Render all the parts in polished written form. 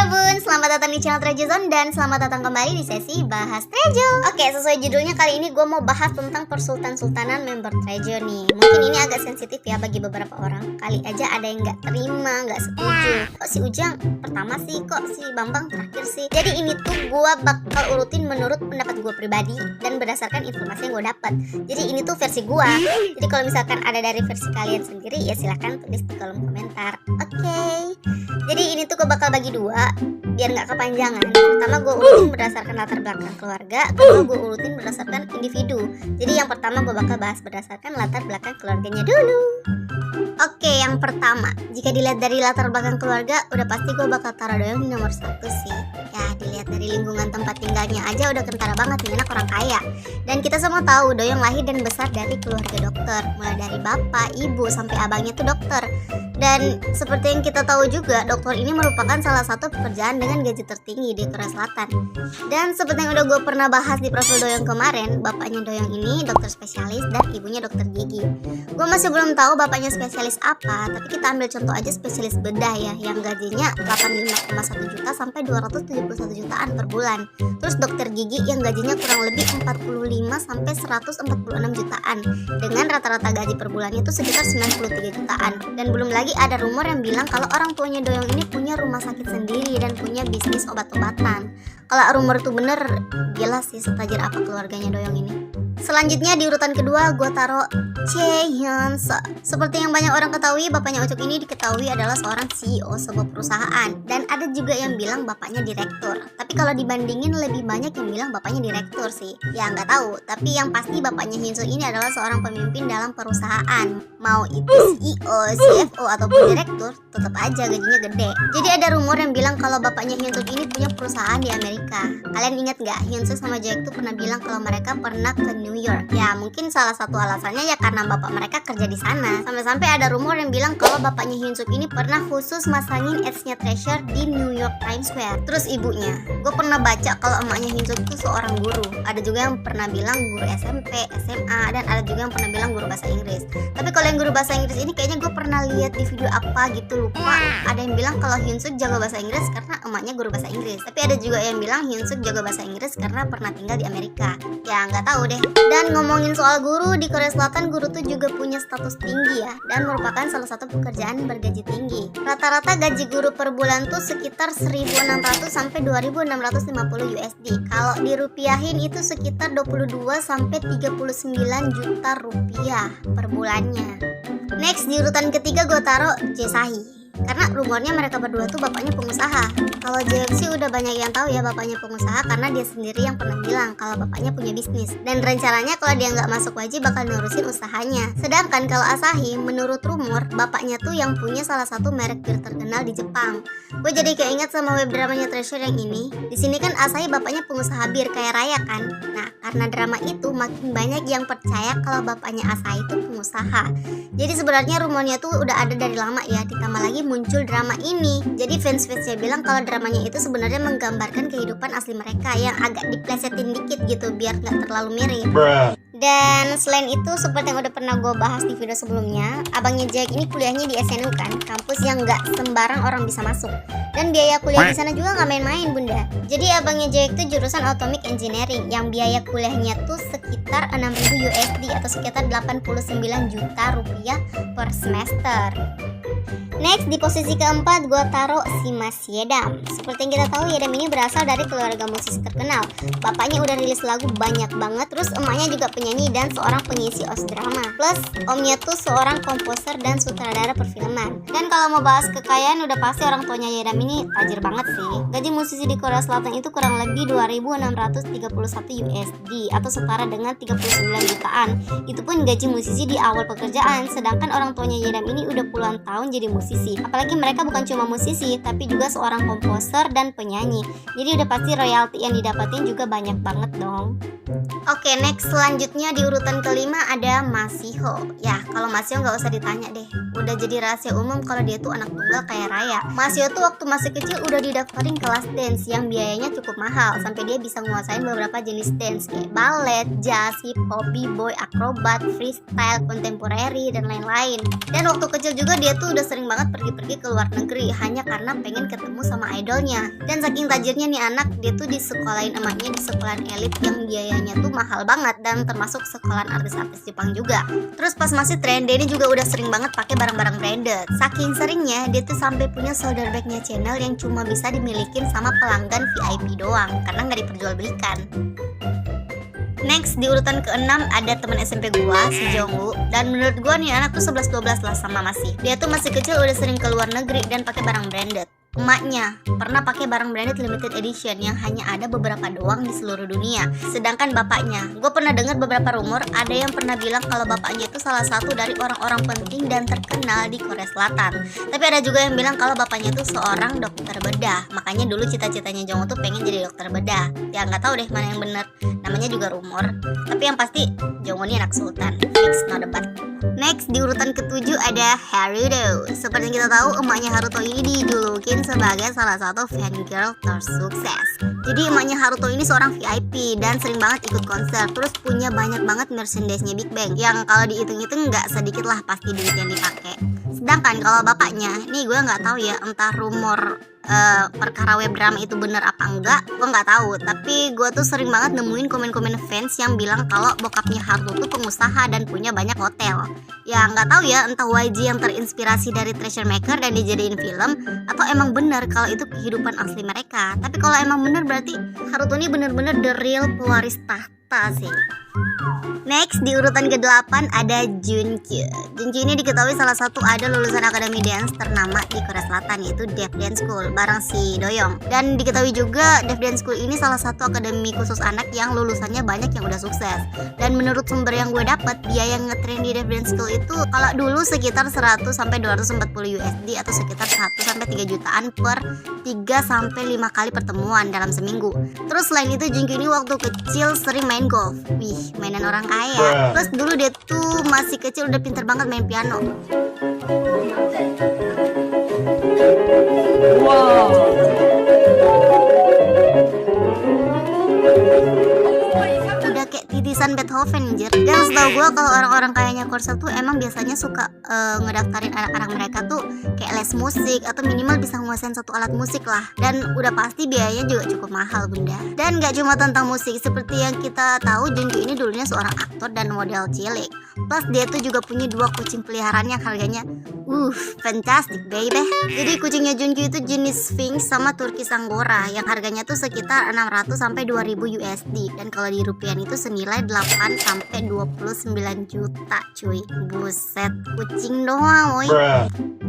Bun, selamat datang di channel Trejo Zone dan selamat datang kembali di sesi Bahas Trejo. Oke, sesuai judulnya kali ini gue mau bahas tentang persultan-sultanan member Trejo nih. Mungkin ini agak sensitif ya bagi beberapa orang. Kali aja ada yang nggak terima, nggak setuju. Kok si Ujang pertama sih, kok si Bambang terakhir sih. Jadi ini tuh gue bakal urutin menurut pendapat gue pribadi dan berdasarkan informasi yang gue dapat. Jadi ini tuh versi gue. Jadi kalau misalkan ada dari versi kalian sendiri ya silahkan tulis di kolom komentar. Oke. Jadi ini tuh gue bakal bagi dua biar nggak kepanjangan. Pertama gue urutin berdasarkan latar belakang keluarga, kedua gue urutin berdasarkan individu. Jadi yang pertama gue bakal bahas berdasarkan latar belakang keluarganya dulu. Oke, yang pertama, jika dilihat dari latar belakang keluarga, udah pasti gue bakal taruh Doyong di nomor 1 sih. Ya, dilihat dari lingkungan tempat tinggalnya aja udah kentara banget nih, anak orang kaya. Dan kita semua tahu Doyong lahir dan besar dari keluarga dokter, mulai dari bapak, ibu, sampai abangnya tuh dokter. Dan seperti yang kita tahu juga, dokter ini merupakan salah satu pekerjaan dengan gaji tertinggi di Korea Selatan. Dan seperti yang udah gue pernah bahas di profil Doyong kemarin, bapaknya Doyong ini dokter spesialis dan ibunya dokter gigi. Gue masih belum tahu bapaknya spesialis apa, tapi kita ambil contoh aja spesialis bedah ya, yang gajinya 85,1 juta sampai 271 jutaan per bulan. Terus dokter gigi yang gajinya kurang lebih 45 sampai 146 jutaan, dengan rata-rata gaji per bulannya itu sekitar 93 jutaan. Dan belum lagi ada rumor yang bilang kalau orang tuanya Doyong ini punya rumah sakit sendiri dan punya bisnis obat-obatan. Kalau rumor itu bener, gila sih setajir apa keluarganya Doyong ini. Selanjutnya di urutan kedua gue taruh Chae-hyun Seo. Seperti yang banyak orang ketahui, bapaknya Ucup ini diketahui adalah seorang CEO sebuah perusahaan. Dan ada juga yang bilang bapaknya direktur. Tapi kalau dibandingin lebih banyak yang bilang bapaknya direktur sih. Ya nggak tahu, tapi yang pasti bapaknya Hyun Seo ini adalah seorang pemimpin dalam perusahaan. Mau itu CEO, CFO ataupun direktur, tetap aja gajinya gede. Jadi ada rumor yang bilang kalau bapaknya Hyun Seo ini punya perusahaan di Amerika. Kalian ingat nggak Hyun Seo sama Jae tuh pernah bilang kalau mereka pernah ke New York. Ya mungkin salah satu alasannya ya karena bapak mereka kerja di sana. Sampai-sampai ada rumor yang bilang kalau bapaknya Hyun Suk ini pernah khusus masangin ads-nya Treasure di New York Times Square. Terus ibunya, gue pernah baca kalau emaknya Hyun Suk itu seorang guru. Ada juga yang pernah bilang guru SMP, SMA, dan ada juga yang pernah bilang guru bahasa Inggris. Tapi kalau yang guru bahasa Inggris ini kayaknya gue pernah lihat di video apa gitu, lupa. Ada yang bilang kalau Hyun Suk jago bahasa Inggris karena emaknya guru bahasa Inggris. Tapi ada juga yang bilang Hyun Suk jago bahasa Inggris karena pernah tinggal di Amerika. Ya nggak tahu deh. Dan ngomongin soal guru, di Korea Selatan guru tuh juga punya status tinggi ya, dan merupakan salah satu pekerjaan bergaji tinggi. Rata-rata gaji guru per bulan tuh sekitar 1.600 sampai 2.650 USD. Kalau dirupiahin itu sekitar 22 sampai 39 juta rupiah per bulannya. Next di urutan ketiga gue taruh Jae-sahi. Karena rumornya mereka berdua tuh bapaknya pengusaha. Kalau Jae sih udah banyak yang tahu ya bapaknya pengusaha karena dia sendiri yang pernah bilang kalau bapaknya punya bisnis. Dan rencananya kalau dia nggak masuk wajib bakal nurusin usahanya. Sedangkan kalau Asahi, menurut rumor bapaknya tuh yang punya salah satu merek bir terkenal di Jepang. Gue jadi keinget sama web dramanya Treasure yang ini. Di sini kan Asahi bapaknya pengusaha bir kaya raya kan. Nah karena drama itu makin banyak yang percaya kalau bapaknya Asahi itu pengusaha. Jadi sebenarnya rumornya tuh udah ada dari lama ya, ditambah lagi muncul drama ini. Jadi fans-fansnya bilang kalau dramanya itu sebenarnya menggambarkan kehidupan asli mereka yang agak diplesetin dikit gitu biar nggak terlalu mirip. Dan selain itu seperti yang udah pernah gue bahas di video sebelumnya, abangnya Jack ini kuliahnya di SNU kan, kampus yang nggak sembarang orang bisa masuk. Dan biaya kuliah di sana juga nggak main-main bunda. Jadi abangnya Jack itu jurusan Atomic Engineering yang biaya kuliahnya tuh sekitar 6.000 USD atau sekitar 89 juta rupiah per semester. Next di posisi keempat gue taruh si Mas Yedam. Seperti yang kita tahu Yedam ini berasal dari keluarga musisi terkenal. Bapaknya udah rilis lagu banyak banget, terus emaknya juga penyanyi dan seorang pengisi OST drama. Plus omnya tuh seorang komposer dan sutradara perfilman. Dan kalau mau bahas kekayaan udah pasti orang tuanya Yedam ini tajir banget sih. Gaji musisi di Korea Selatan itu kurang lebih 2.631 USD atau setara dengan 39 jutaan. Itu pun gaji musisi di awal pekerjaan. Sedangkan orang tuanya Yedam ini udah puluhan tahun jadi musisi. Apalagi mereka bukan cuma musisi tapi juga seorang komposer dan penyanyi. Jadi udah pasti royalti yang didapatin juga banyak banget dong. Oke, next selanjutnya di urutan kelima ada Masiho. Ya, kalau Masiho nggak usah ditanya deh. Udah jadi rahasia umum kalau dia tuh anak tunggal kayak Raya. Masiho tuh waktu masih kecil udah didaftarin kelas dance yang biayanya cukup mahal sampai dia bisa nguasain beberapa jenis dance kayak ballet, jazz, hip hop, b-boy, akrobat, freestyle, contemporary dan lain-lain. Dan waktu kecil juga dia tuh udah sering banget pergi-pergi ke luar negeri hanya karena pengen ketemu sama idolnya. Dan saking tajirnya nih anak, dia tuh disekolahin emaknya di sekolahan elit yang biayanya tuh mahal banget dan termasuk sekolahan artis-artis Jepang juga. Terus pas masih tren, dia ini juga udah sering banget pakai barang-barang branded. Saking seringnya, dia tuh sampai punya shoulder bagnya channel yang cuma bisa dimilikin sama pelanggan VIP doang karena nggak diperjualbelikan. Next di urutan ke-6 ada teman SMP gua, si Jongwoo. Dan menurut gua nih anak tuh 11-12 lah sama Masih. Dia tuh masih kecil udah sering ke luar negeri dan pakai barang branded. Emaknya pernah pakai barang branded limited edition yang hanya ada beberapa doang di seluruh dunia. Sedangkan bapaknya, gue pernah dengar beberapa rumor ada yang pernah bilang kalau bapaknya itu salah satu dari orang-orang penting dan terkenal di Korea Selatan. Tapi ada juga yang bilang kalau bapaknya itu seorang dokter bedah. Makanya dulu cita-citanya Jongwoo tuh pengen jadi dokter bedah. Ya nggak tahu deh mana yang bener. Namanya juga rumor. Tapi yang pasti Jongwoo ini anak sultan. Fix no debat. Next di urutan ke-7 ada Haruto. Seperti yang kita tahu, emaknya Haruto ini dijulukin sebagai salah satu fan girl tersukses. Jadi emaknya Haruto ini seorang VIP dan sering banget ikut konser. Terus punya banyak banget merchandise-nya Big Bang yang kalau dihitung-hitung nggak sedikit lah pasti duit yang dipakai. Sedangkan kalau bapaknya, nih gue nggak tahu ya entah rumor perkara web drama itu bener apa enggak, gue nggak tahu. Tapi gue tuh sering banget nemuin komen-komen fans yang bilang kalau bokapnya Haruto tuh pengusaha dan punya banyak hotel. Ya nggak tahu ya entah YG yang terinspirasi dari Treasure Maker dan dijadiin film atau emang bener kalau itu kehidupan asli mereka. Tapi kalau emang bener berarti Haruto ini bener-bener the real pewaris tahta sih. Next di urutan ke-8 ada Junkyu. Junkyu ini diketahui salah satu idol lulusan akademi dance ternama di Korea Selatan yaitu Def Dance School bareng si Doyoung. Dan diketahui juga Def Dance School ini salah satu akademi khusus anak yang lulusannya banyak yang udah sukses. Dan menurut sumber yang gue dapat, biaya ngetrain di Def Dance School itu kalau dulu sekitar 100 sampai 240 USD atau sekitar 1 sampai 3 jutaan per 3 sampai 5 kali pertemuan dalam seminggu. Terus selain itu Junkyu ini waktu kecil sering main golf. Wih, mainan orang kaya. Terus dulu dia tuh masih kecil udah pinter banget main piano. Wow. Udah kayak titisan Beethoven anjir. Dan setahu gue kalau orang-orang kayaknya Korsel tuh emang biasanya suka ngedaftarin anak-anak mereka tuh kayak les musik atau minimal bisa nguasain satu alat musik lah. Dan udah pasti biayanya juga cukup mahal bunda. Dan gak cuma tentang musik, seperti yang kita tahu Junkyu ini dulunya seorang aktor dan model cilik. Plus dia tuh juga punya 2 kucing peliharaan yang harganya fantastic baby. Jadi kucingnya Junkyu itu jenis Sphinx sama Turkish Angora yang harganya tuh sekitar 600 sampai 2000 USD. Dan kalau di rupiah itu senilai 8 sampai 29 juta cuy. Buset, kucing doang woy.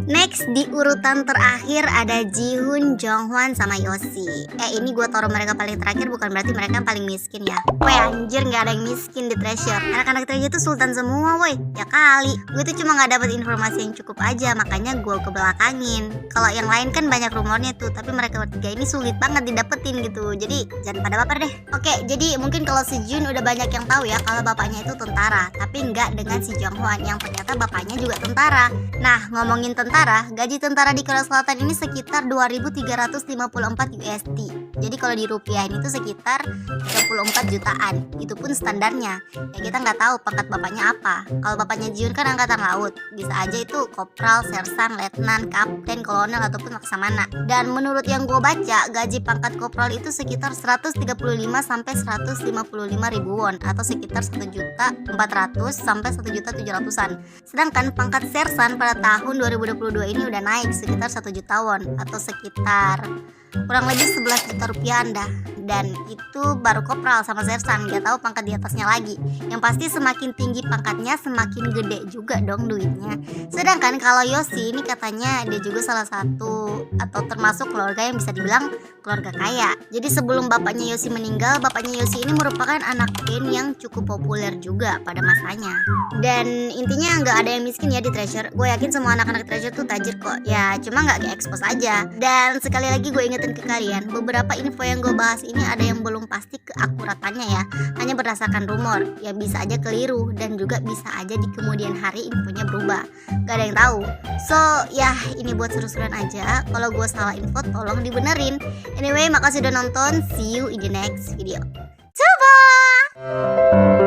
Next di urutan terakhir ada Jihoon, Jonghwan sama Yosi. Ini gue taruh mereka paling terakhir bukan berarti mereka yang paling miskin ya. Weh anjir, gak ada yang miskin di Treasure. Anak-anak Treasure tuh sultan semua woy. Ya kali, gue tuh cuma gak dapat informasi yang cukup aja, makanya gue kebelakangin. Kalau yang lain kan banyak rumornya tuh, tapi mereka bertiga ini sulit banget didapetin gitu. Jadi jangan pada baper deh. Oke, jadi mungkin kalau si Jun udah banyak yang tahu ya kalau bapaknya itu tentara, tapi nggak dengan si Jonghwan yang ternyata bapaknya juga tentara. Nah, ngomongin tentara, gaji tentara di Korea Selatan ini sekitar 2.354 USD. Jadi kalau di rupiah ini tuh sekitar 34 jutaan. Itu pun standarnya. Ya kita nggak tahu pangkat bapaknya apa. Kalau bapaknya Jiun kan angkatan laut, bisa aja itu kopral, sersan, letnan, kapten, kolonel ataupun laksamana. Dan menurut yang gue baca, gaji pangkat kopral itu sekitar 135 sampai 155 ribu won atau sekitar 1.400.000 sampai 1.700.000-an. Sedangkan pangkat sersan pada tahun 2022 ini udah naik sekitar 1 juta won atau sekitar kurang lebih 11 juta rupiah dah. Dan itu baru kopral sama sersan, gak tahu pangkat di atasnya lagi. Yang pasti semakin tinggi pangkatnya semakin gede juga dong duitnya. Sedangkan kalau Yosi ini katanya dia juga salah satu atau termasuk keluarga yang bisa dibilang keluarga kaya. Jadi sebelum bapaknya Yosi meninggal, bapaknya Yosi ini merupakan anak band yang cukup populer juga pada masanya. Dan intinya nggak ada yang miskin ya di Treasure. Gue yakin semua anak-anak Treasure tuh tajir kok. Ya cuma nggak di-expose aja. Dan sekali lagi gue ingetin ke kalian, beberapa info yang gue bahas ini ini ada yang belum pasti keakuratannya ya, hanya berdasarkan rumor. Ya bisa aja keliru dan juga bisa aja di kemudian hari infonya berubah. Gak ada yang tahu. So ya ini buat seru-seruan aja. Kalau gue salah info tolong dibenerin. Anyway, makasih udah nonton. See you in the next video. Coba.